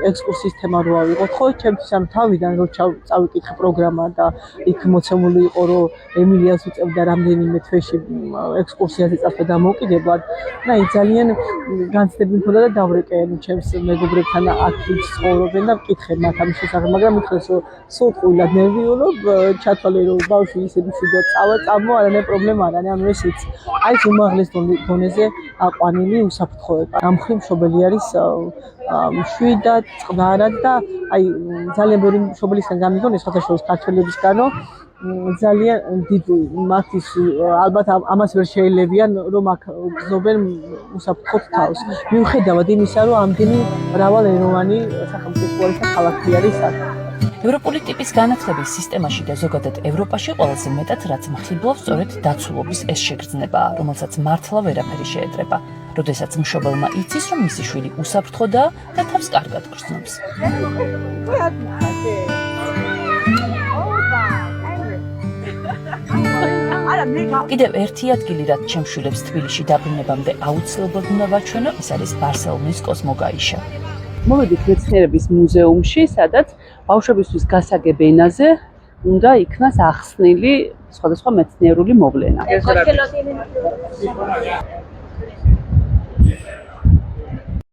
ექსკურსიის თემა რო ავიღოთ, ხო, ჩემთვის ამ თავიდან რო წავიკითხე პროგრამა და იქ მოცემული იყო, რომ ემილიას უწევდა რამდენიმე თვეში ექსკურსიაზე წასვლა დამოუკიდებლად. და ძალიან განცდები მქონდა და დავრეკე ჩემს მეგობრებთან აქ ცხოვრობენ და მკითხე მათ ამის შესახებ, მაგრამ მითხრეს, რომ სულ ყვილად ნერვიულობ, ჩათვალე, რომ ბავშვი ისე მშვიდად წავა, არანაირი პრობლემა არ არის, ანუ ეს იცი. არის უმაღლეს დონეზე აყვანილი უსაფრთხოება. ამ მხრივ მშობელი არის მშვიდად, წყნარად და აი ძალიან ბევრი მშობელისგან გამიგონეს, შესაძლოა ქართველებისგანო ძალიან დიდი მათთვის ალბათ ამას ვერ შეიძლებიან, რომ აქ გზნობენ უსაფრთხოდ თავს. მიუხედავად იმისა, რომ ამდენი მრავალეროვანი სახელმწიფოების და ქალაქი არის აქ. ევროპული ტიპის განათლების სისტემაში და ზოგადად ევროპაში ყველაზე მეტად რაც მხიბლავს სწორედ დაცულობის ეს შეგრძნებაა, რომელსაც მართლა ვერაფერი შეეძრება. როდესაც მშობელმა იცის, რომ მისი შვილი უსაფრთხოდაა და თავს კარგად გრძნობს. კიდევ ერთი ადგილი, რაც ჩემს შვილებს თბილისში დაბრუნებამდე აუცილებლად უნდა ვაჩვენო, ეს არის ბარსელონის კოსმოგაიშა. მოვედით მეცნიერების მუზეუმში, სადაც ბავშვებისთვის გასაგებ ენაზე უნდა იქნას ახსნილი სხვადასხვა მეცნიერული მოვლენა.